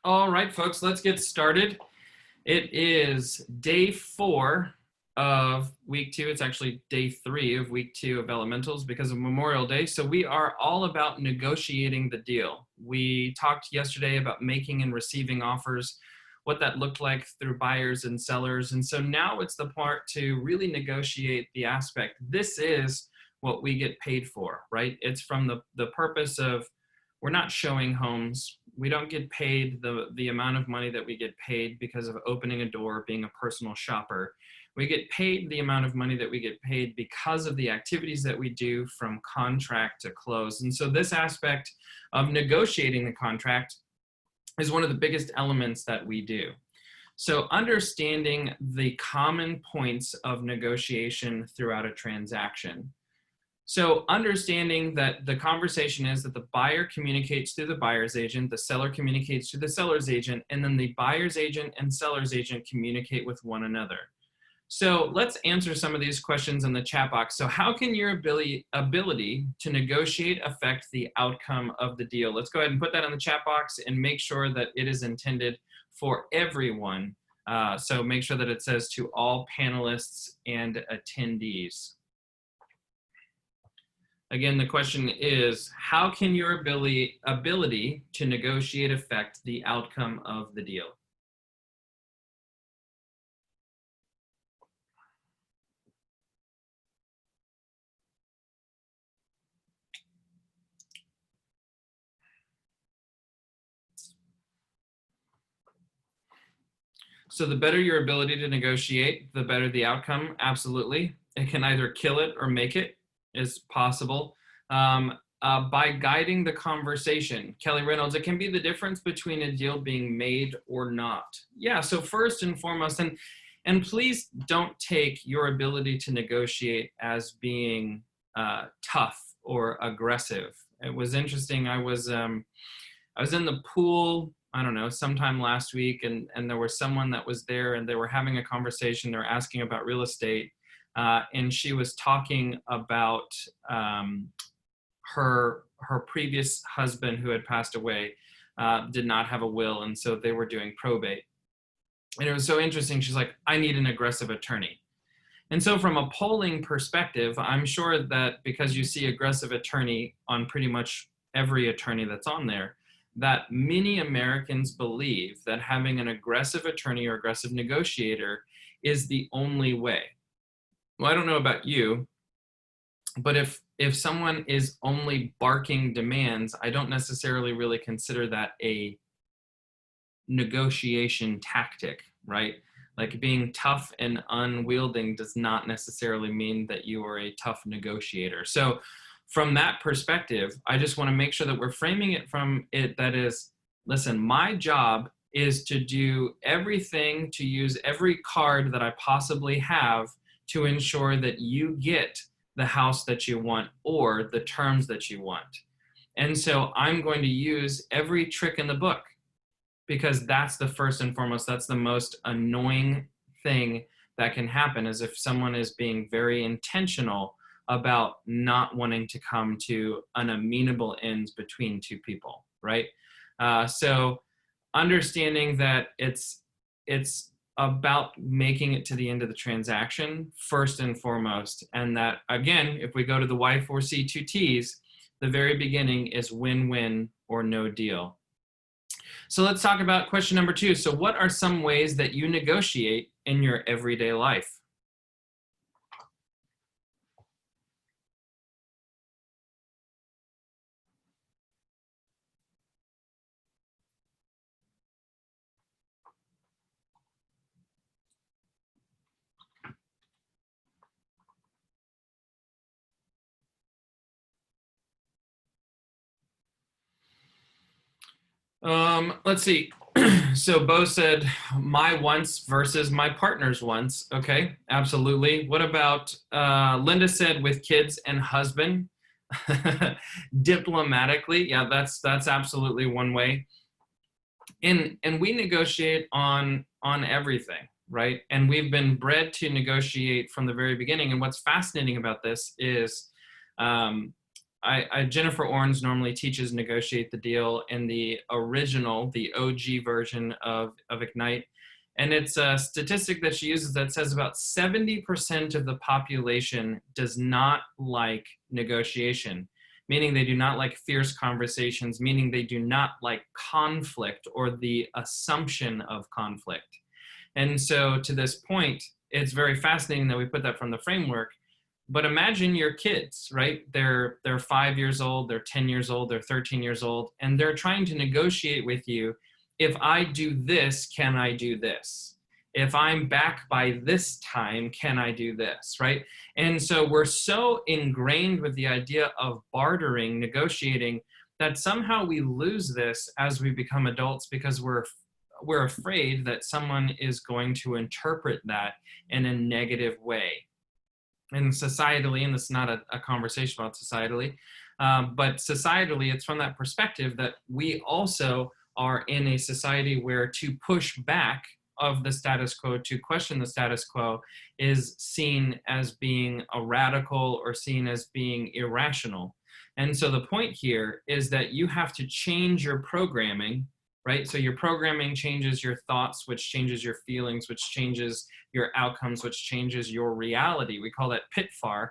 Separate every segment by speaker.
Speaker 1: All right, folks, let's get started. It is day 4 of week 2. It's actually day 3 of week 2 of elementals because of Memorial Day. So we are all about negotiating the deal. We talked yesterday about making and receiving offers, what that looked like through buyers and sellers. And so now it's the part to really negotiate the aspect. This is what we get paid for, right? It's from the purpose of we're not showing homes. We don't get paid the amount of money that we get paid because of opening a door, being a personal shopper. We get paid the amount of money that we get paid because of the activities that we do from contract to close. And so this aspect of negotiating the contract is one of the biggest elements that we do. So understanding the common points of negotiation throughout a transaction. So understanding that the conversation is that the buyer communicates through the buyer's agent, the seller communicates through the seller's agent, and then the buyer's agent and seller's agent communicate with one another. So let's answer some of these questions in the chat box. So how can your ability to negotiate affect the outcome of the deal? Let's go ahead and put that in the chat box and make sure that it is intended for everyone. So make sure that it says to all panelists and attendees. Again, the question is, how can your ability to negotiate affect the outcome of the deal? So the better your ability to negotiate, the better the outcome, absolutely. It can either kill it or make it, is possible. By guiding the conversation. Kelly Reynolds, it can be the difference between a deal being made or not. Yeah, so first and foremost, and please don't take your ability to negotiate as being tough or aggressive. It was interesting. I was in the pool, I don't know, sometime last week, and there was someone that was there, and they were having a conversation. They're asking about real estate, and she was talking about her previous husband who had passed away did not have a will, and so they were doing probate. And it was so interesting. She's like, I need an aggressive attorney. And so from a polling perspective, I'm sure that because you see aggressive attorney on pretty much every attorney that's on there, that many Americans believe that having an aggressive attorney or aggressive negotiator is the only way. Well, I don't know about you, but if someone is only barking demands, I don't necessarily really consider that a negotiation tactic, right? Like being tough and unwielding does not necessarily mean that you are a tough negotiator. So from that perspective, I just want to make sure that we're framing it from it that is, listen, my job is to do everything, to use every card that I possibly have to ensure that you get the house that you want or the terms that you want. And so I'm going to use every trick in the book, because that's the first and foremost, that's the most annoying thing that can happen, is if someone is being very intentional about not wanting to come to an amenable end between two people, right? So understanding that it's about making it to the end of the transaction first and foremost, and that, again, if we go to the Y4C2Ts, the very beginning is win-win or no deal. So let's talk about question number 2. So what are some ways that you negotiate in your everyday life? Let's see. So Bo said my wants versus my partner's wants. Okay, absolutely. What about Linda said with kids and husband? Diplomatically, yeah, that's absolutely one way. And we negotiate on everything, right? And we've been bred to negotiate from the very beginning. And what's fascinating about this is Jennifer Orange normally teaches Negotiate the Deal in the original, the OG version of Ignite. And it's a statistic that she uses that says about 70% of the population does not like negotiation, meaning they do not like fierce conversations, meaning they do not like conflict or the assumption of conflict. And so to this point, it's very fascinating that we put that from the framework. But imagine your kids, right? They're 5 years old, they're 10 years old, they're 13 years old, and they're trying to negotiate with you. If I do this, can I do this? If I'm back by this time, can I do this, right? And so we're so ingrained with the idea of bartering, negotiating, that somehow we lose this as we become adults because we're afraid that someone is going to interpret that in a negative way. And societally, and this is not a conversation about societally, but societally, it's from that perspective that we also are in a society where to push back of the status quo, to question the status quo, is seen as being a radical or seen as being irrational. And so the point here is that you have to change your programming, right? So your programming changes your thoughts, which changes your feelings, which changes your outcomes, which changes your reality. We call that PITFAR,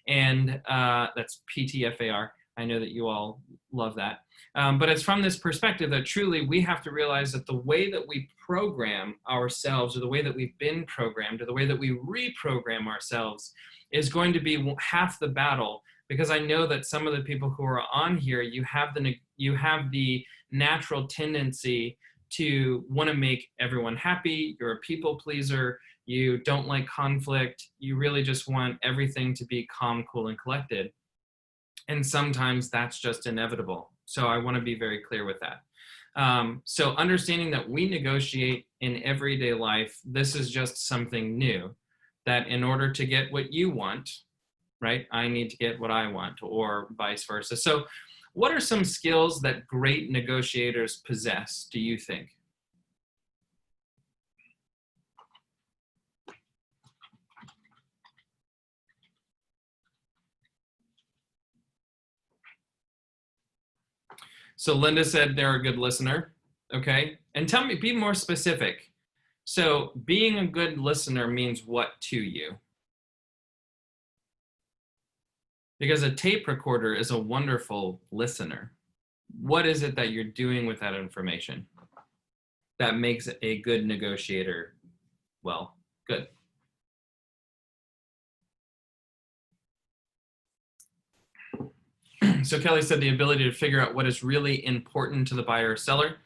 Speaker 1: and that's PTFAR. I know that you all love that. But it's from this perspective that truly we have to realize that the way that we program ourselves, or the way that we've been programmed, or the way that we reprogram ourselves is going to be half the battle. Because I know that some of the people who are on here, you have the natural tendency to want to make everyone happy. You're a people pleaser. You don't like conflict. You really just want everything to be calm, cool, and collected. And sometimes that's just inevitable. So I want to be very clear with that. So understanding that we negotiate in everyday life, this is just something new, that in order to get what you want, right, I need to get what I want, or vice versa. So what are some skills that great negotiators possess, do you think? So Linda said they're a good listener, okay? And tell me, be more specific. So being a good listener means what to you? Because a tape recorder is a wonderful listener. What is it that you're doing with that information that makes a good negotiator, well, good? So Kelly said the ability to figure out what is really important to the buyer or seller.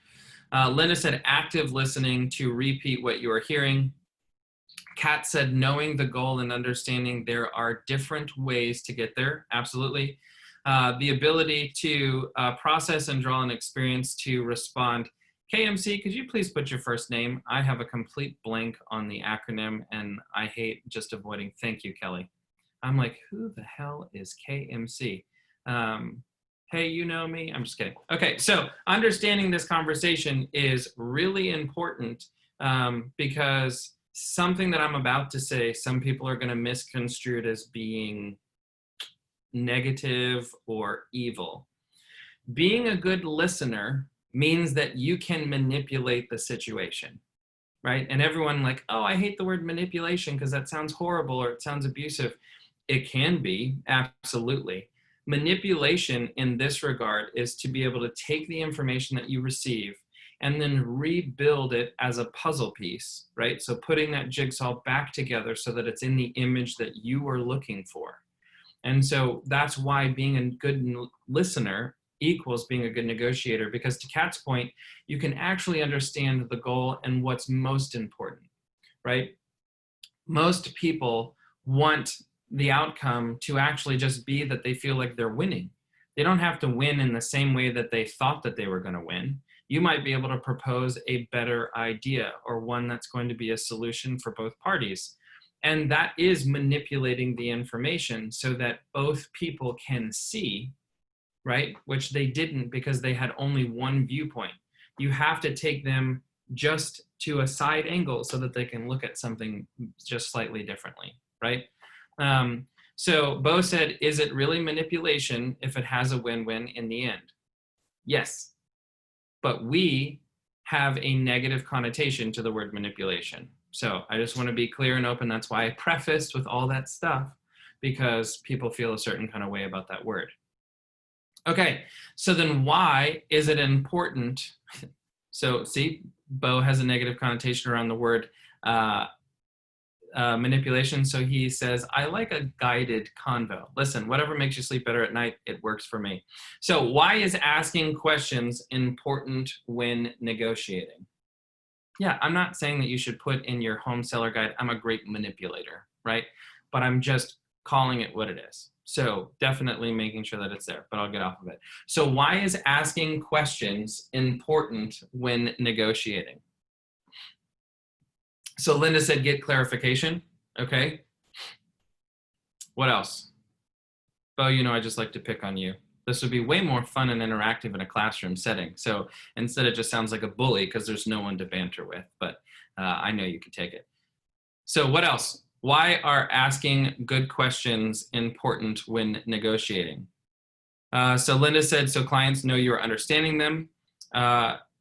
Speaker 1: Linda said active listening to repeat what you are hearing. Kat said knowing the goal and understanding there are different ways to get there. Absolutely. The ability to process and draw an experience to respond. KMC, could you please put your first name? I have a complete blank on the acronym and I hate just avoiding. Thank you, Kelly. I'm like, who the hell is KMC? Hey, you know me? I'm just kidding. Okay, so understanding this conversation is really important because something that I'm about to say, some people are going to misconstrue it as being negative or evil. Being a good listener means that you can manipulate the situation, right? And everyone like, oh, I hate the word manipulation because that sounds horrible or it sounds abusive. It can be, absolutely. Manipulation in this regard is to be able to take the information that you receive and then rebuild it as a puzzle piece, right? So putting that jigsaw back together so that it's in the image that you are looking for. And so that's why being a good listener equals being a good negotiator, because to Kat's point, you can actually understand the goal and what's most important, right? Most people want the outcome to actually just be that they feel like they're winning. They don't have to win in the same way that they thought that they were going to win. You might be able to propose a better idea or one that's going to be a solution for both parties. And that is manipulating the information so that both people can see, right? Which they didn't because they had only one viewpoint. You have to take them just to a side angle so that they can look at something just slightly differently, right? So Bo said, is it really manipulation if it has a win-win in the end? Yes, but we have a negative connotation to the word manipulation. So I just want to be clear and open. That's why I prefaced with all that stuff, because people feel a certain kind of way about that word. Okay, so then why is it important? So see, Bo has a negative connotation around the word manipulation. So he says, I like a guided convo. Listen, whatever makes you sleep better at night, it works for me. So why is asking questions important when negotiating? Yeah, I'm not saying that you should put in your home seller guide, I'm a great manipulator, right? But I'm just calling it what it is. So definitely making sure that it's there, but I'll get off of it. So why is asking questions important when negotiating? So Linda said, get clarification. Okay. What else? Bo, you know, I just like to pick on you. This would be way more fun and interactive in a classroom setting. So instead it just sounds like a bully because there's no one to banter with, but I know you can take it. So what else? Why are asking good questions important when negotiating? So Linda said, so clients know you're understanding them.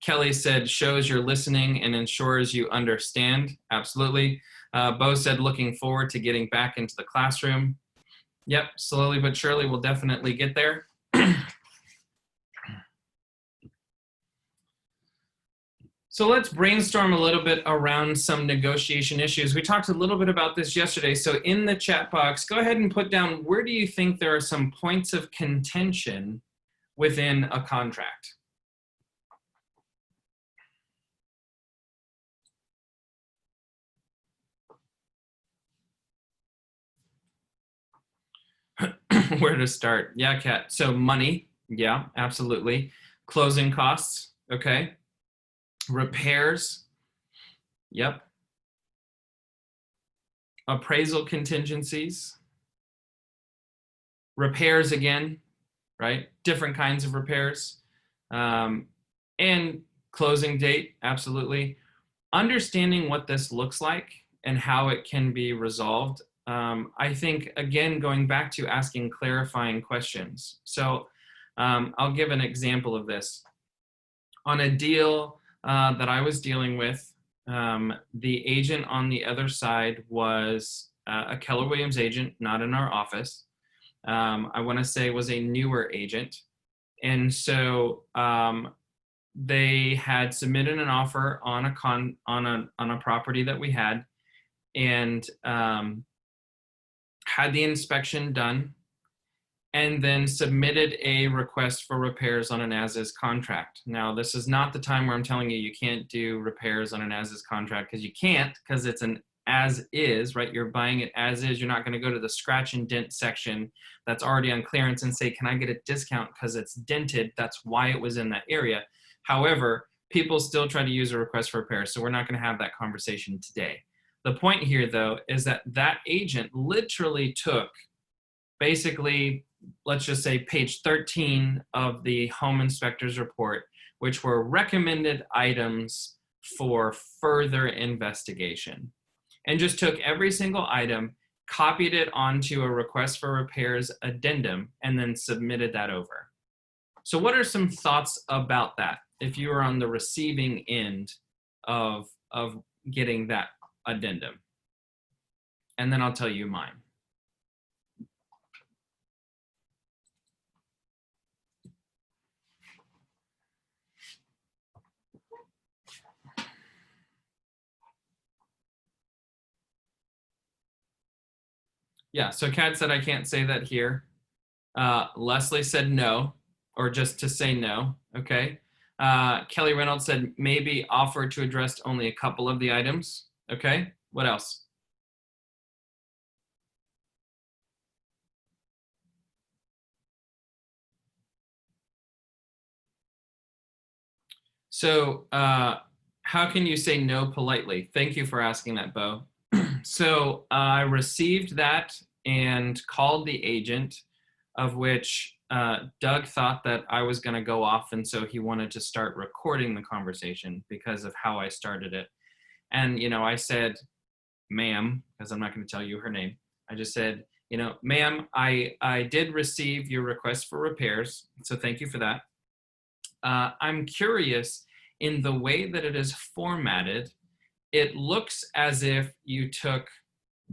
Speaker 1: Kelly said, shows you're listening and ensures you understand. Absolutely. Bo said, looking forward to getting back into the classroom. Yep, slowly but surely we'll definitely get there. So let's brainstorm a little bit around some negotiation issues. We talked a little bit about this yesterday. So in the chat box, go ahead and put down, where do you think there are some points of contention within a contract? Where to start? Yeah, Kat. So money, yeah, absolutely. Closing costs, okay. Repairs, yep. Appraisal contingencies. Repairs again, right? Different kinds of repairs. And closing date, absolutely. Understanding what this looks like and how it can be resolved. I think, again, going back to asking clarifying questions. So I'll give an example of this. On a deal that I was dealing with, the agent on the other side was a Keller Williams agent, not in our office. I want to say was a newer agent. And so they had submitted an offer on a property that we had, and had the inspection done, and then submitted a request for repairs on an as-is contract. Now, this is not the time where I'm telling you can't do repairs on an as-is contract, because you can't, because it's an as-is, right? You're buying it as-is. You're not going to go to the scratch and dent section that's already on clearance and say, can I get a discount because it's dented? That's why it was in that area. However, people still try to use a request for repair, so we're not going to have that conversation today. The point here, though, is that that agent literally took basically, let's just say, page 13 of the home inspector's report, which were recommended items for further investigation, and just took every single item, copied it onto a request for repairs addendum, and then submitted that over. So what are some thoughts about that if you are on the receiving end of getting that addendum? And then I'll tell you mine. Yeah, so Kat said I can't say that here. Leslie said no, or just to say no, okay. Kelly Reynolds said maybe offer to address only a couple of the items, okay. What else? So how can you say no politely? Thank you for asking that, Bo. So I received that and called the agent, of which Doug thought that I was going to go off, and so he wanted to start recording the conversation because of how I started it. And, you know, I said, ma'am, because I'm not going to tell you her name. I just said, ma'am, I did receive your request for repairs, so thank you for that. I'm curious, in the way that it is formatted, it looks as if you took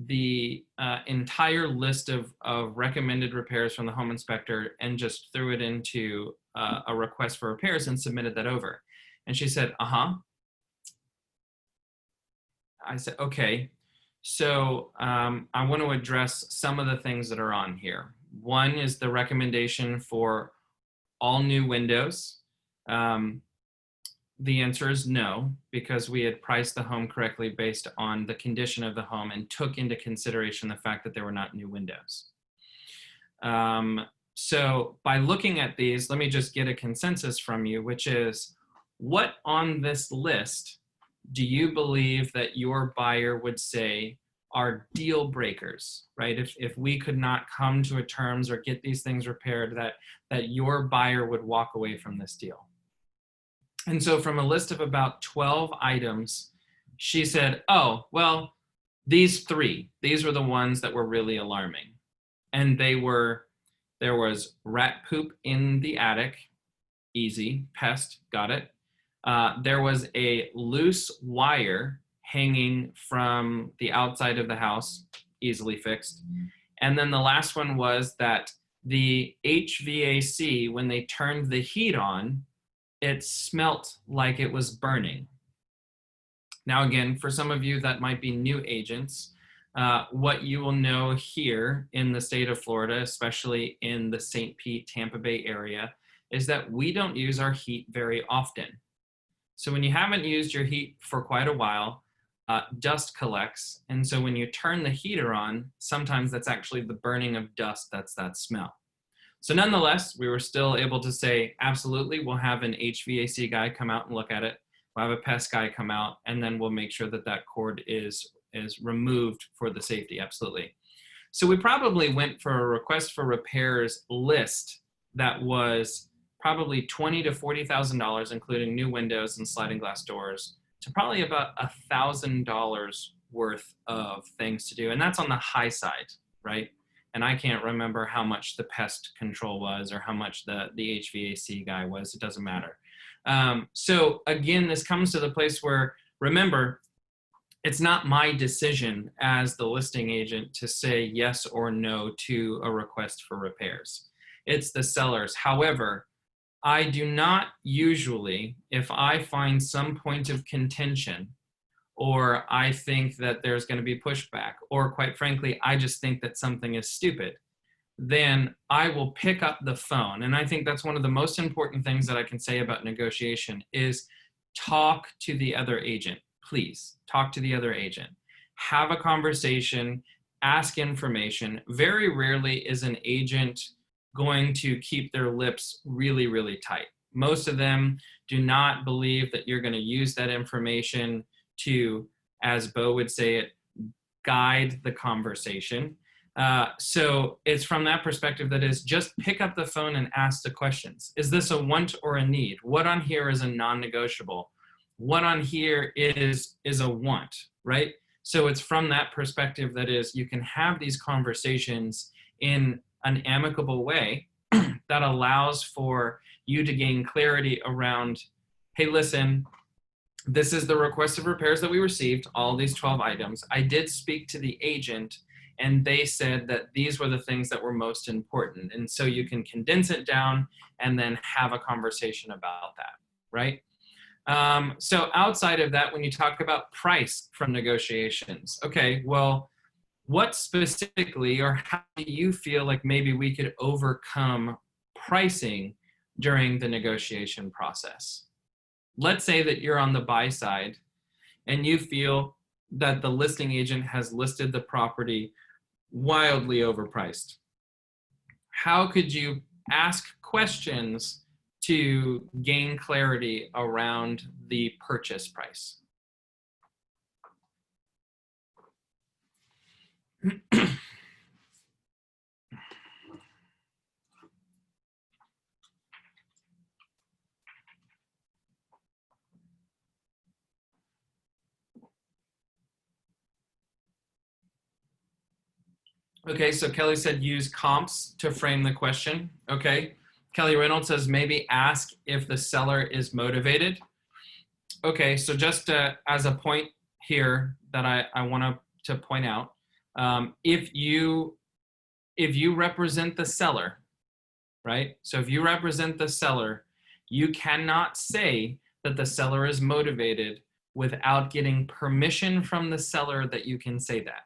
Speaker 1: the entire list of recommended repairs from the home inspector and just threw it into a request for repairs and submitted that over. And she said, uh-huh. I said, okay. So I want to address some of the things that are on here. One is the recommendation for all new windows. The answer is no, because we had priced the home correctly based on the condition of the home and took into consideration the fact that there were not new windows. So by looking at these, let me just get a consensus from you, which is, what on this list do you believe that your buyer would say are deal breakers, right? If we could not come to a terms or get these things repaired, that your buyer would walk away from this deal. And so from a list of about 12 items, she said, oh, well, these were the ones that were really alarming. And there was rat poop in the attic, easy, pest, got it. There was a loose wire hanging from the outside of the house, easily fixed. And then the last one was that the HVAC, when they turned the heat on, it smelt like it was burning. Now, again, for some of you that might be new agents, what you will know here in the state of Florida, especially in the St. Pete, Tampa Bay area, is that we don't use our heat very often. So when you haven't used your heat for quite a while, dust collects. And so when you turn the heater on, sometimes that's actually the burning of dust, that's that smell. So nonetheless, we were still able to say, absolutely, we'll have an HVAC guy come out and look at it. We'll have a pest guy come out, and then we'll make sure that that cord is removed for the safety, absolutely. So we probably went for a request for repairs list that was probably $20,000 to $40,000, including new windows and sliding glass doors, to probably about $1,000 worth of things to do. And that's on the high side, right? And I can't remember how much the pest control was or how much the HVAC guy was. It doesn't matter. So again, this comes to the place where, remember, it's not my decision as the listing agent to say yes or no to a request for repairs. It's the seller's. However, I do not usually, if I find some point of contention, or I think that there's going to be pushback, or quite frankly, I just think that something is stupid, then I will pick up the phone. And I think that's one of the most important things that I can say about negotiation is talk to the other agent. Please talk to the other agent. Have a conversation, ask information. Very rarely is an agent going to keep their lips really, really tight. Most of them do not believe that you're going to use that information to, as Bo would say it, guide the conversation. So it's from that perspective that is, just pick up the phone and ask the questions. Is this a want or a need? What on here is a non-negotiable? What on here is a want, right? So it's from that perspective that is, you can have these conversations in an amicable way that allows for you to gain clarity around, hey, listen, this is the request of repairs that we received, all these 12 items. I did speak to the agent and they said that these were the things that were most important. And so you can condense it down and then have a conversation about that, right? So outside of that, when you talk about price from negotiations, okay, well, what specifically, or how do you feel like maybe we could overcome pricing during the negotiation process? Let's say that you're on the buy side and you feel that the listing agent has listed the property wildly overpriced. How could you ask questions to gain clarity around the purchase price? Okay, so Kelly said use comps to frame the question. Okay. Kelly Reynolds says maybe ask if the seller is motivated. Okay, so just as a point here that I want to point out, if you represent the seller, right? So if you represent the seller, you cannot say that the seller is motivated without getting permission from the seller that you can say that,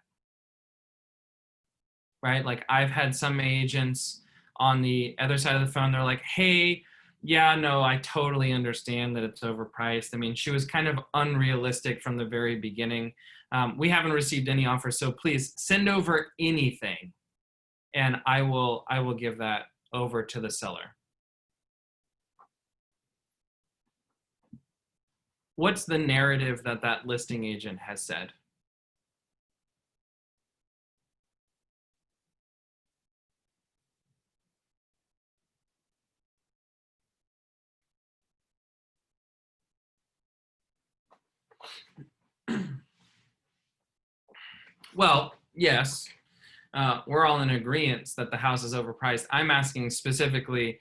Speaker 1: right? Like I've had some agents on the other side of the phone, they're like, hey, yeah, no, I totally understand that it's overpriced. I mean, she was kind of unrealistic from the very beginning. We haven't received any offers, so please send over anything, and I will give that over to the seller. What's the narrative that that listing agent has said? Well, yes, we're all in agreement that the house is overpriced. I'm asking specifically,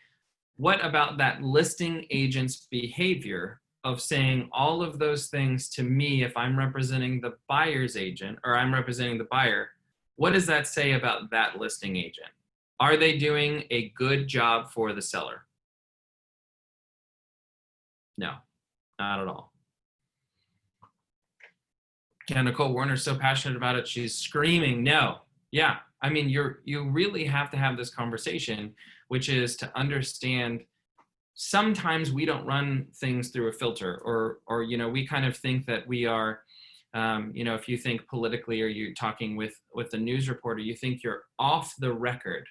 Speaker 1: what about that listing agent's behavior of saying all of those things to me if I'm representing the buyer's agent or I'm representing the buyer? What does that say about that listing agent? Are they doing a good job for the seller? No, not at all. Yeah, Nicole Warner's so passionate about it, she's screaming, no. Yeah, I mean, you really have to have this conversation, which is to understand sometimes we don't run things through a filter, or we kind of think that we are, if you think politically or you're talking with the news reporter, you think you're off the record.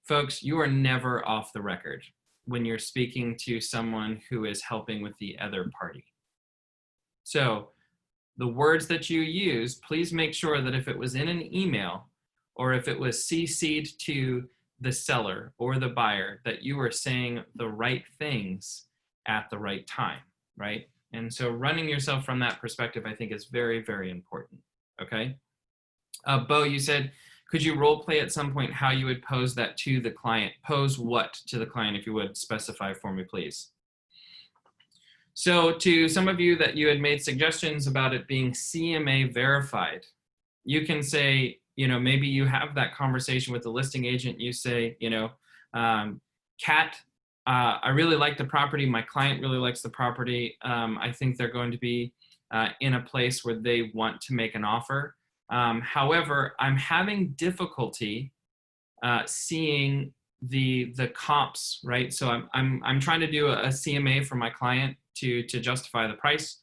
Speaker 1: Folks, you are never off the record when you're speaking to someone who is helping with the other party. So the words that you use, please make sure that if it was in an email or if it was CC'd to the seller or the buyer, that you are saying the right things at the right time, right? And so running yourself from that perspective, I think, is very, very important, okay? Bo, you said, could you role play at some point how you would pose that to the client? Pose what to the client, if you would specify for me, please? So to some of you that you had made suggestions about it being CMA verified, you can say, maybe you have that conversation with the listing agent. You say, Kat, I really like the property. My client really likes the property. I think they're going to be in a place where they want to make an offer. However, I'm having difficulty seeing the comps, right? So I'm trying to do a CMA for my client to justify the price,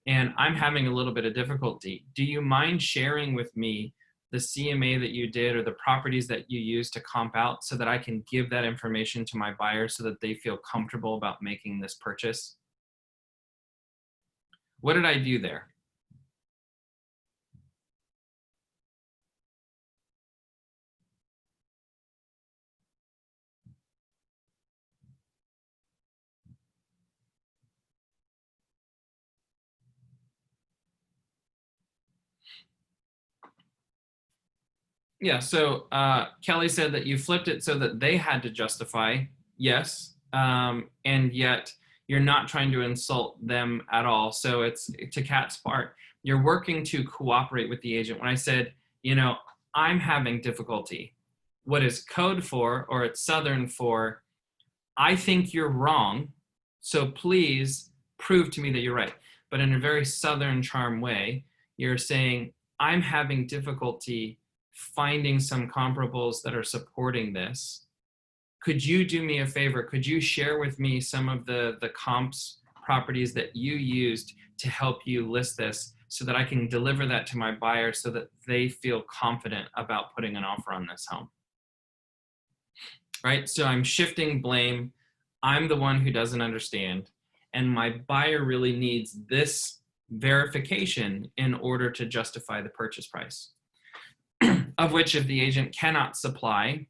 Speaker 1: and I'm having a little bit of difficulty. Do you mind sharing with me the CMA that you did or the properties that you used to comp out so that I can give that information to my buyer so that they feel comfortable about making this purchase? What did I do there? Yeah, so Kelly said that you flipped it so that they had to justify, yes, and yet you're not trying to insult them at all. So it's, to Kat's part, you're working to cooperate with the agent. When I said, I'm having difficulty, what is code for, or it's Southern for, I think you're wrong, so please prove to me that you're right. But in a very Southern charm way, you're saying, I'm having difficulty finding some comparables that are supporting this. Could you do me a favor? Could you share with me some of the comps properties that you used to help you list this so that I can deliver that to my buyer so that they feel confident about putting an offer on this home? Right? So I'm shifting blame. I'm the one who doesn't understand, and my buyer really needs this verification in order to justify the purchase price. Of which, if the agent cannot supply,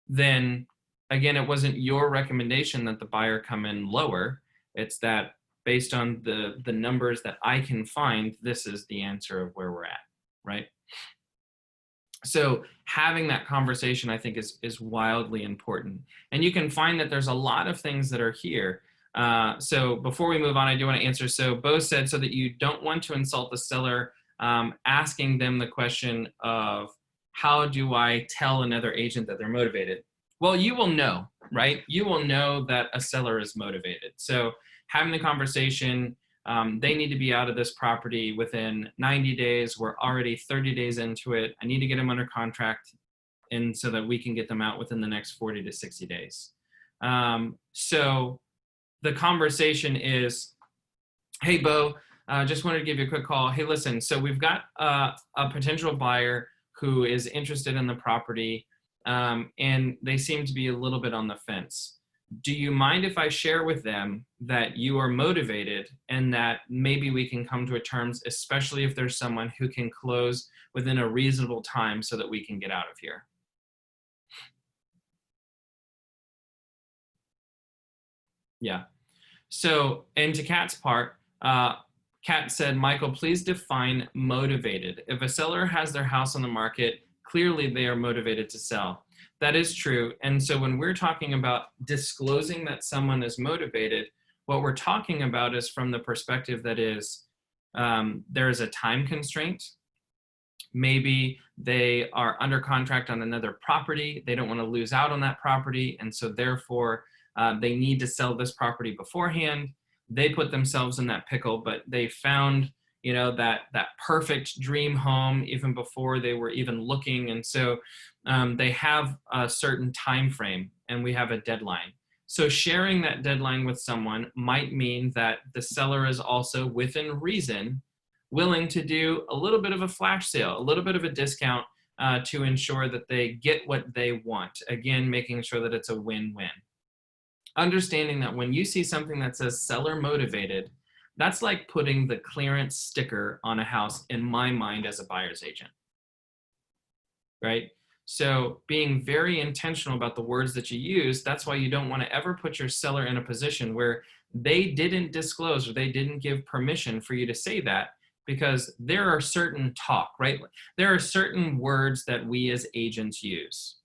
Speaker 1: then again, it wasn't your recommendation that the buyer come in lower. It's that based on the numbers that I can find, this is the answer of where we're at, right? So having that conversation, I think, is wildly important. And you can find that there's a lot of things that are here. So before we move on, I do want to answer. So Bo said, so that you don't want to insult the seller, asking them the question of, how do I tell another agent that they're motivated? Well, you will know, right? You will know that a seller is motivated. So having the conversation, they need to be out of this property within 90 days. We're already 30 days into it. I need to get them under contract, and so that we can get them out within the next 40 to 60 days. So the conversation is, hey, Bo, just wanted to give you a quick call. Hey, listen, so we've got a potential buyer who is interested in the property, and they seem to be a little bit on the fence. Do you mind if I share with them that you are motivated and that maybe we can come to a terms, especially if there's someone who can close within a reasonable time so that we can get out of here? Yeah. So, and to Kat's part, Kat said, Michael, please define motivated. If a seller has their house on the market, clearly they are motivated to sell. That is true. And so when we're talking about disclosing that someone is motivated, what we're talking about is from the perspective that is, there is a time constraint. Maybe they are under contract on another property. They don't want to lose out on that property. And so therefore, they need to sell this property beforehand. They put themselves in that pickle, but they found, you know, that perfect dream home even before they were even looking. And so they have a certain time frame, and we have a deadline. So sharing that deadline with someone might mean that the seller is also, within reason, willing to do a little bit of a flash sale, a little bit of a discount to ensure that they get what they want. Again, making sure that it's a win-win. Understanding that when you see something that says seller motivated, that's like putting the clearance sticker on a house in my mind as a buyer's agent, right? So being very intentional about the words that you use, that's why you don't want to ever put your seller in a position where they didn't disclose or they didn't give permission for you to say that, because there are certain talk, right? There are certain words that we as agents use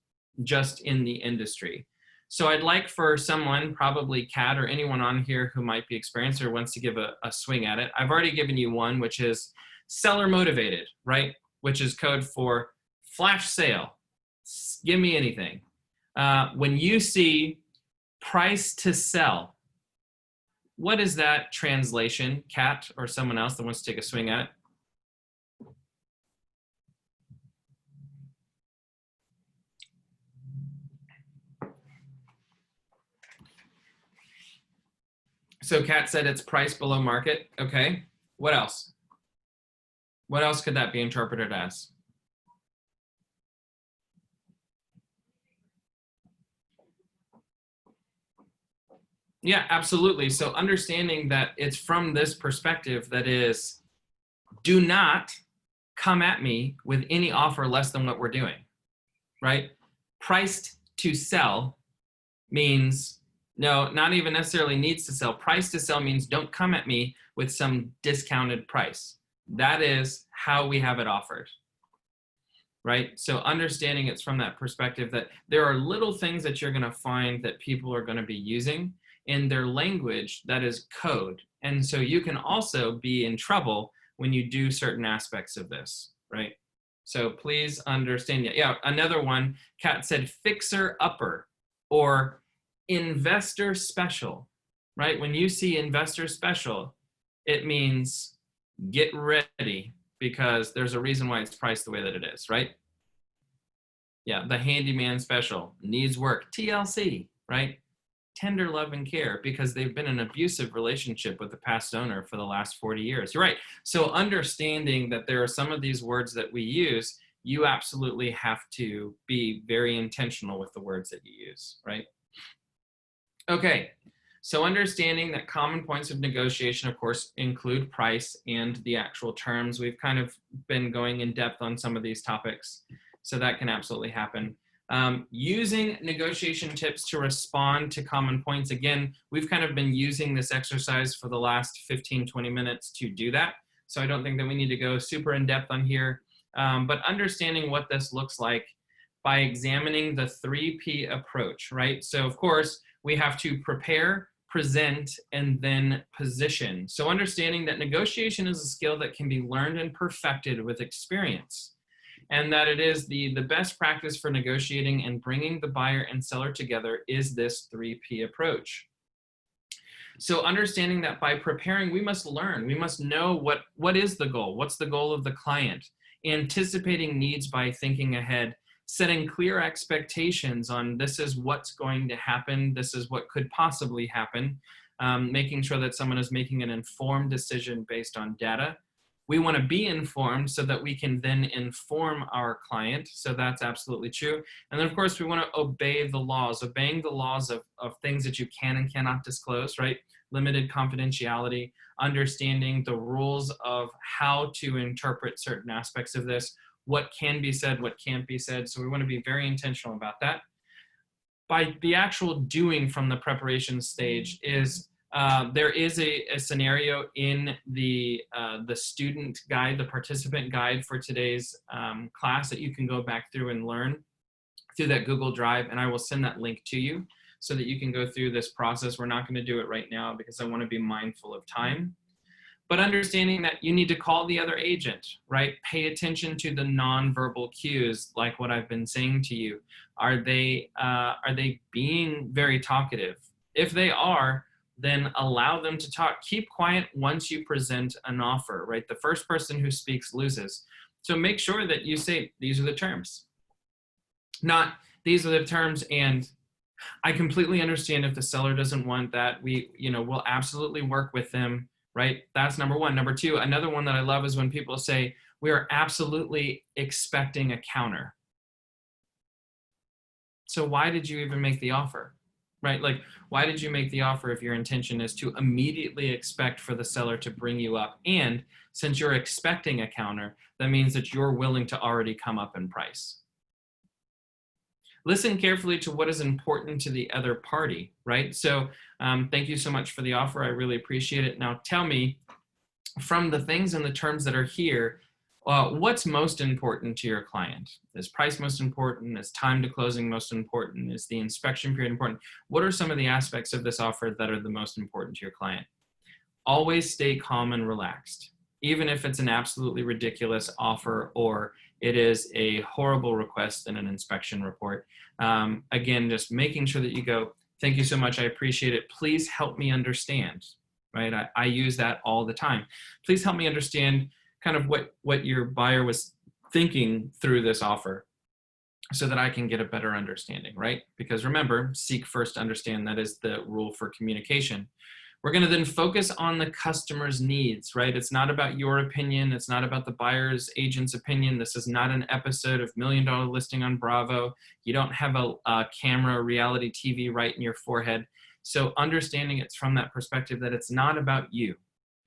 Speaker 1: just in the industry. So I'd like for someone, probably Kat or anyone on here who might be experienced or wants to give a swing at it. I've already given you one, which is seller motivated, right? Which is code for flash sale. Give me anything. When you see price to sell, what is that translation? Kat or someone else that wants to take a swing at it? So Kat said it's price below market. Okay. What else? What else could that be interpreted as? Yeah, absolutely. So understanding that it's from this perspective that is, do not come at me with any offer less than what we're doing, right? Priced to sell means, no, not even necessarily needs to sell. Price to sell means don't come at me with some discounted price. That is how we have it offered, right? So understanding it's from that perspective that there are little things that you're going to find that people are going to be using in their language that is code. And so you can also be in trouble when you do certain aspects of this, right? So please understand. Yeah, another one, Kat said fixer upper or investor special, right? When you see investor special, it means get ready because there's a reason why it's priced the way that it is, right? Yeah, the handyman special needs work, TLC, right? Tender love and care because they've been in an abusive relationship with the past owner for the last 40 years. You're right. So understanding that there are some of these words that we use, you absolutely have to be very intentional with the words that you use, right? Okay, so understanding that common points of negotiation, of course, include price and the actual terms. We've kind of been going in depth on some of these topics, so that can absolutely happen. Using negotiation tips to respond to common points. Again, we've kind of been using this exercise for the last 15, 20 minutes to do that. So I don't think that we need to go super in depth on here. but understanding what this looks like by examining the 3P approach, right? So of course, we have to prepare, present, and then position. So understanding that negotiation is a skill that can be learned and perfected with experience, and that it is the best practice for negotiating and bringing the buyer and seller together is this 3P approach. So understanding that by preparing, we must learn, we must know what is the goal, what's the goal of the client, anticipating needs by thinking ahead, setting clear expectations on this is what's going to happen, this is what could possibly happen, making sure that someone is making an informed decision based on data. We want to be informed so that we can then inform our client. So that's absolutely true. And then of course we want to obey the laws, obeying the laws of things that you can and cannot disclose, right? Limited confidentiality, understanding the rules of how to interpret certain aspects of this, what can be said, what can't be said. So we want to be very intentional about that. By the actual doing from the preparation stage is there is a scenario in the student guide, the participant guide for today's class that you can go back through and learn through that Google Drive, and I will send that link to you so that you can go through this process. We're not going to do it right now because I want to be mindful of time. But understanding that you need to call the other agent, right? Pay attention to the nonverbal cues, like what I've been saying to you. Are they being very talkative? If they are, then allow them to talk. Keep quiet once you present an offer, right? The first person who speaks loses. So make sure that you say, these are the terms. Not, these are the terms, and I completely understand if the seller doesn't want that. We'll absolutely work with them, right? That's number one. Number two, another one that I love is when people say, we are absolutely expecting a counter. So why did you even make the offer, right? Like, why did you make the offer if your intention is to immediately expect for the seller to bring you up? And since you're expecting a counter, that means that you're willing to already come up in price. Listen carefully to what is important to the other party, right? So thank you so much for the offer. I really appreciate it. Now tell me, from the things and the terms that are here, what's most important to your client? Is price most important? Is time to closing most important? Is the inspection period important? What are some of the aspects of this offer that are the most important to your client? Always stay calm and relaxed, even if it's an absolutely ridiculous offer or it is a horrible request in an inspection report. Again, just making sure that you go, thank you so much, I appreciate it. Please help me understand, right? I use that all the time. Please help me understand kind of what your buyer was thinking through this offer so that I can get a better understanding, right? Because remember, seek first, understand. That is the rule for communication. We're going to then focus on the customer's needs, right? It's not about your opinion. It's not about the buyer's agent's opinion. This is not an episode of $1 Million Listing on Bravo. You don't have a camera, reality TV right in your forehead. So understanding it's from that perspective that it's not about you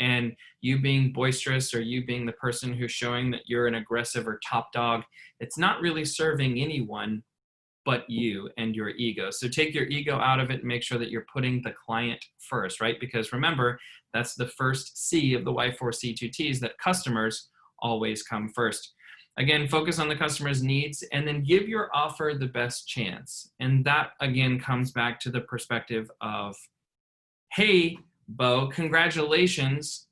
Speaker 1: and you being boisterous or you being the person who's showing that you're an aggressive or top dog. It's not really serving anyone but you and your ego. So take your ego out of it and make sure that you're putting the client first, right? Because remember, that's the first C of the Y4C2Ts, that customers always come first. Again, focus on the customer's needs and then give your offer the best chance. And that again comes back to the perspective of, hey, Bo, congratulations,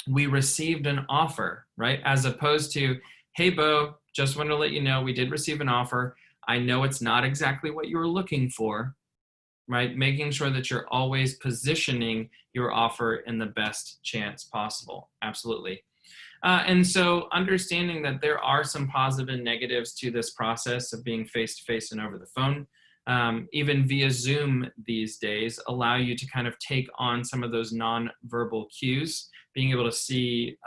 Speaker 1: we received an offer, right? As opposed to, hey, Bo, just wanted to let you know we did receive an offer. I know it's not exactly what you were looking for, right? Making sure that you're always positioning your offer in the best chance possible. Absolutely. And so understanding that there are some positive and negatives to this process of being face-to-face and over the phone, even via Zoom these days, allow you to kind of take on some of those non-verbal cues, being able to see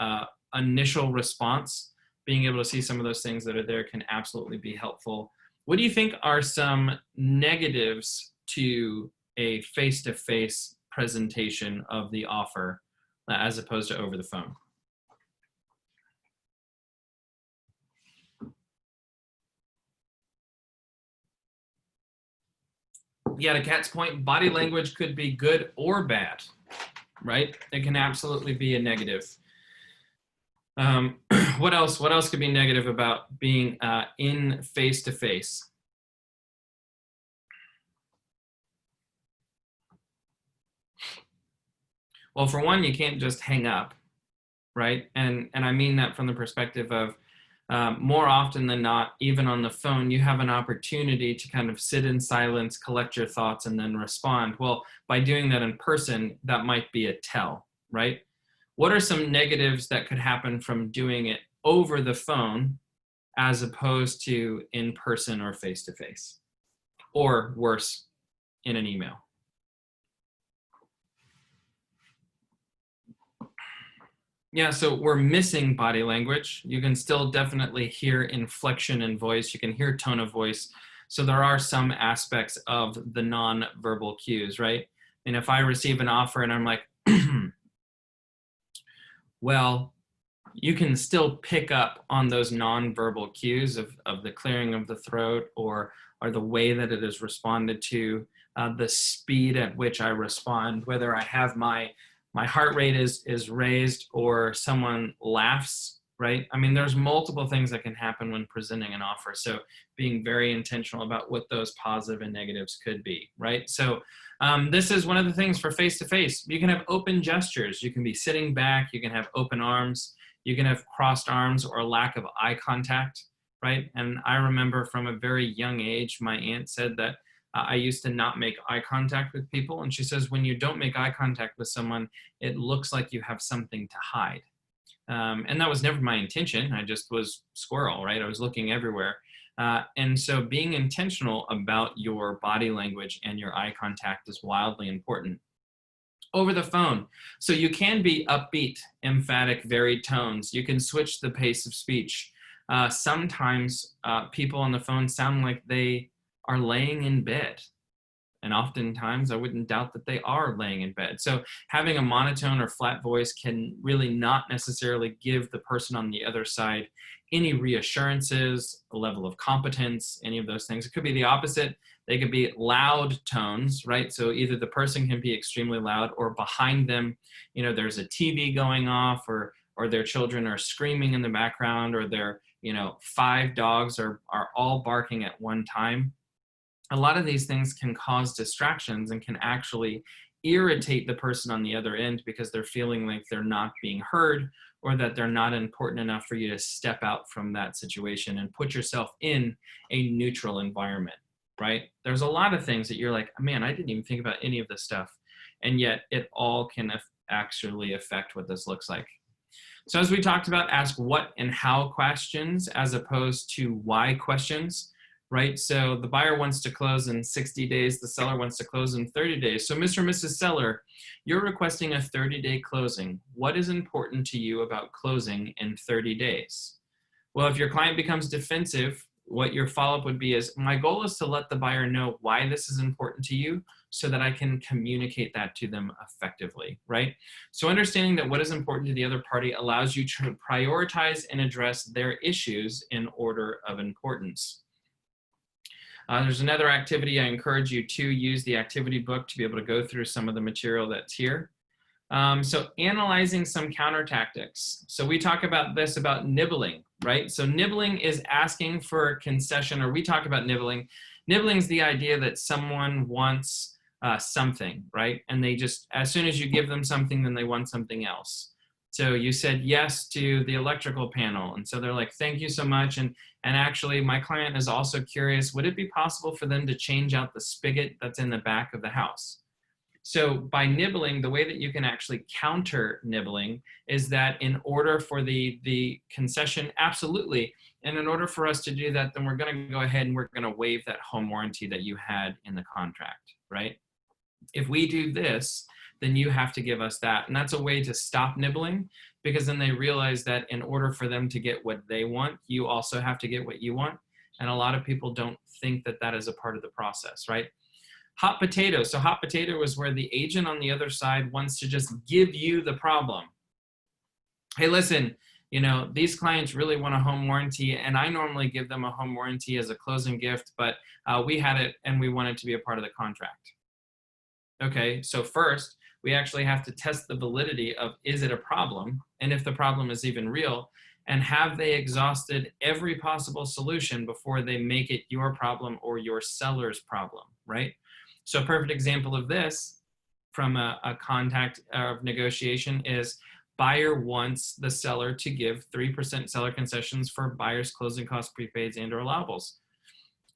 Speaker 1: initial response, being able to see some of those things that are there can absolutely be helpful. What do you think are some negatives to a face-to-face presentation of the offer as opposed to over the phone? Yeah, to Kat's point, body language could be good or bad, right? It can absolutely be a negative. What else? What else could be negative about being in face-to-face? Well, for one, you can't just hang up, right? And I mean that from the perspective of more often than not, even on the phone, you have an opportunity to kind of sit in silence, collect your thoughts, and then respond. Well, by doing that in person, that might be a tell, right? What are some negatives that could happen from doing it over the phone as opposed to in person or face to face? Or worse, in an email? Yeah, so we're missing body language. You can still definitely hear inflection in voice. You can hear tone of voice. So there are some aspects of the non-verbal cues, right? And if I receive an offer and I'm like, well, you can still pick up on those non-verbal cues of the clearing of the throat or the way that it is responded to, the speed at which I respond, whether I have my heart rate is raised or someone laughs, right? I mean, there's multiple things that can happen when presenting an offer. So being very intentional about what those positive and negatives could be, right? So this is one of the things for face-to-face. You can have open gestures. You can be sitting back. You can have open arms. You can have crossed arms or lack of eye contact, right? And I remember from a very young age, my aunt said that I used to not make eye contact with people. And she says, when you don't make eye contact with someone, it looks like you have something to hide. And that was never my intention. I just was squirrel, right? I was looking everywhere. And so being intentional about your body language and your eye contact is wildly important. Over the phone. So you can be upbeat, emphatic, varied tones. You can switch the pace of speech. Sometimes people on the phone sound like they are laying in bed. And oftentimes I wouldn't doubt that they are laying in bed. So having a monotone or flat voice can really not necessarily give the person on the other side any reassurances, a level of competence, any of those things. It could be the opposite. They could be loud tones, right? So either the person can be extremely loud or behind them, there's a TV going off or their children are screaming in the background or their, 5 dogs are all barking at one time. A lot of these things can cause distractions and can actually irritate the person on the other end because they're feeling like they're not being heard or that they're not important enough for you to step out from that situation and put yourself in a neutral environment, right? There's a lot of things that you're like, man, I didn't even think about any of this stuff. And yet it all can actually affect what this looks like. So as we talked about, ask what and how questions as opposed to why questions. Right? So the buyer wants to close in 60 days. The seller wants to close in 30 days. So Mr. and Mrs. Seller, you're requesting a 30-day closing. What is important to you about closing in 30 days? Well, if your client becomes defensive, what your follow-up would be is, my goal is to let the buyer know why this is important to you so that I can communicate that to them effectively, right? So understanding that what is important to the other party allows you to prioritize and address their issues in order of importance. There's another activity. I encourage you to use the activity book to be able to go through some of the material that's here. So analyzing some counter tactics. So we talk about this about nibbling, right? So nibbling is asking for a concession, or we talk about nibbling. Nibbling is the idea that someone wants something, right? And they just, as soon as you give them something, then they want something else. So you said yes to the electrical panel. And so they're like, thank you so much. And actually my client is also curious, would it be possible for them to change out the spigot that's in the back of the house? So by nibbling, the way that you can actually counter nibbling is that in order for the concession, absolutely. And in order for us to do that, then we're going to go ahead and we're going to waive that home warranty that you had in the contract, right? If we do this, then you have to give us that. And that's a way to stop nibbling, because then they realize that in order for them to get what they want, you also have to get what you want. And a lot of people don't think that that is a part of the process, right? Hot potato. So hot potato is where the agent on the other side wants to just give you the problem. Hey, listen, these clients really want a home warranty, and I normally give them a home warranty as a closing gift, but we had it and we want it to be a part of the contract. Okay, so first, we actually have to test the validity of, is it a problem? And if the problem is even real, and have they exhausted every possible solution before they make it your problem or your seller's problem, right? So a perfect example of this from a contact of negotiation is buyer wants the seller to give 3% seller concessions for buyer's closing costs, prepaids, and or allowables.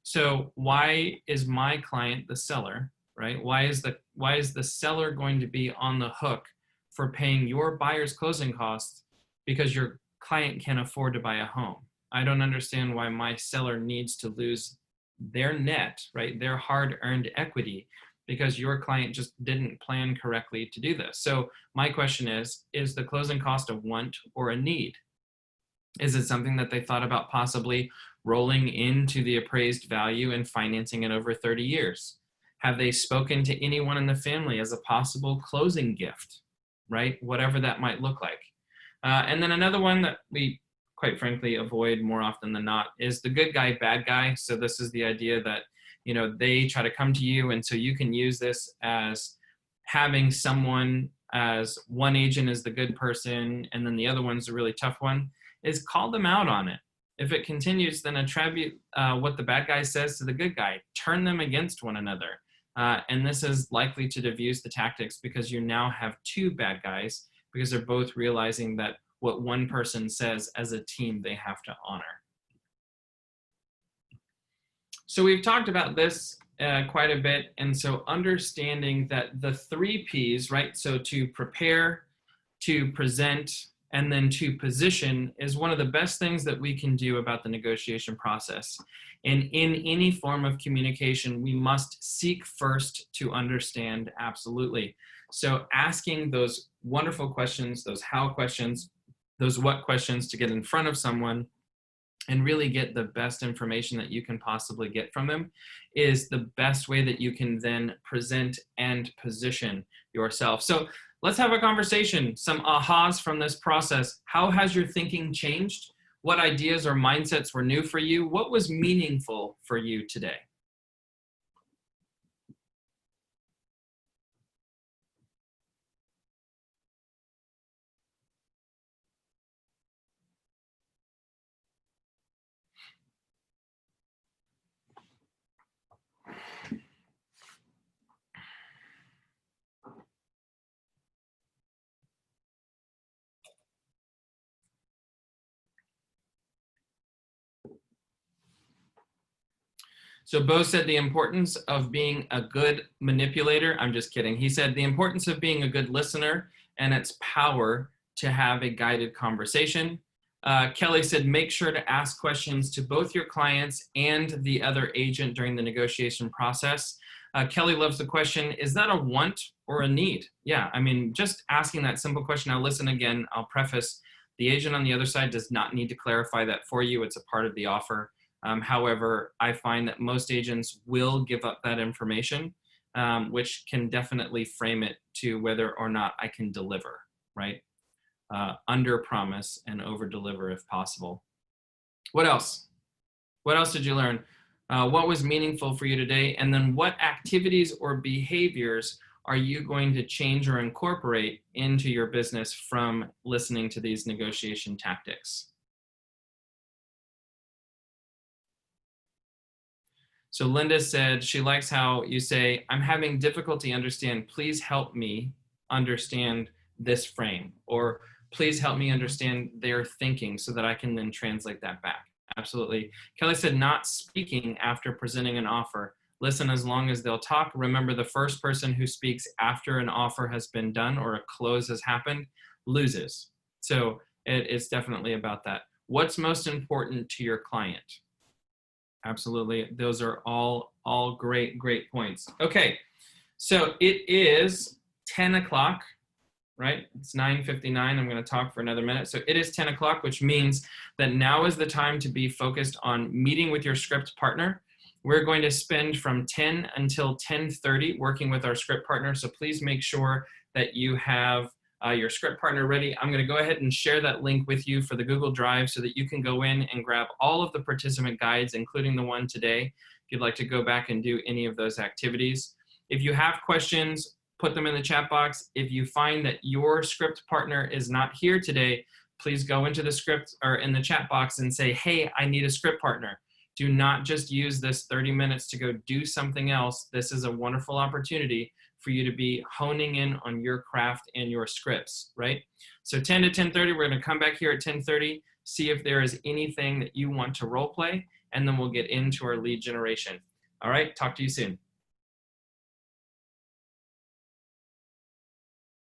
Speaker 1: So why is my client the seller, right? Why is the seller going to be on the hook for paying your buyer's closing costs because your client can't afford to buy a home? I don't understand why my seller needs to lose their net, right? Their hard-earned equity because your client just didn't plan correctly to do this. So my question is the closing cost a want or a need? Is it something that they thought about possibly rolling into the appraised value and financing it over 30 years? Have they spoken to anyone in the family as a possible closing gift, right? Whatever that might look like. And then another one that we quite frankly avoid more often than not is the good guy, bad guy. So this is the idea that, you know, they try to come to you, and so you can use this as having someone as one agent is the good person and then the other one's a really tough one, is call them out on it. If it continues, then attribute what the bad guy says to the good guy, turn them against one another. And this is likely to diffuse the tactics because you now have two bad guys because they're both realizing that what one person says as a team they have to honor. So we've talked about this quite a bit, and so understanding that the 3 Ps, right? So to prepare, to present, and then to position is one of the best things that we can do about the negotiation process. And in any form of communication, we must seek first to understand, absolutely. So asking those wonderful questions, those how questions, those what questions to get in front of someone and really get the best information that you can possibly get from them is the best way that you can then present and position yourself. So let's have a conversation, some ahas from this process. How has your thinking changed? What ideas or mindsets were new for you? What was meaningful for you today? So Bo said the importance of being a good manipulator. I'm just kidding. He said the importance of being a good listener and its power to have a guided conversation. Kelly said, make sure to ask questions to both your clients and the other agent during the negotiation process. Kelly loves the question, is that a want or a need? Yeah, I mean, just asking that simple question. Now listen again, I'll preface, the agent on the other side does not need to clarify that for you. It's a part of the offer. However, I find that most agents will give up that information, which can definitely frame it to whether or not I can deliver, right? Under promise and over deliver if possible. What else? What else did you learn? What was meaningful for you today? And then what activities or behaviors are you going to change or incorporate into your business from listening to these negotiation tactics? So Linda said she likes how you say, I'm having difficulty understand, please help me understand this frame, or please help me understand their thinking so that I can then translate that back. Absolutely. Kelly said, not speaking after presenting an offer. Listen as long as they'll talk. Remember, the first person who speaks after an offer has been done or a close has happened loses. So it's definitely about that. What's most important to your client? Absolutely. Those are all great points. Okay, so it is 10 o'clock, right? It's 9:59. I'm going to talk for another minute. So it is 10 o'clock, which means that now is the time to be focused on meeting with your script partner. We're going to spend from 10 until 10:30 working with our script partner. So please make sure that you have your script partner ready. I'm going to go ahead and share that link with you for the Google Drive so that you can go in and grab all of the participant guides, including the one today, if you'd like to go back and do any of those activities. If you have questions, put them in the chat box. If you find that your script partner is not here today, please go into the script or in the chat box and say, hey, I need a script partner. Do not just use this 30 minutes to go do something else. This is a wonderful opportunity for you to be honing in on your craft and your scripts, right? So 10 to 10:30, we're gonna come back here at 10:30, see if there is anything that you want to role play, and then we'll get into our lead generation. All right, talk to you soon.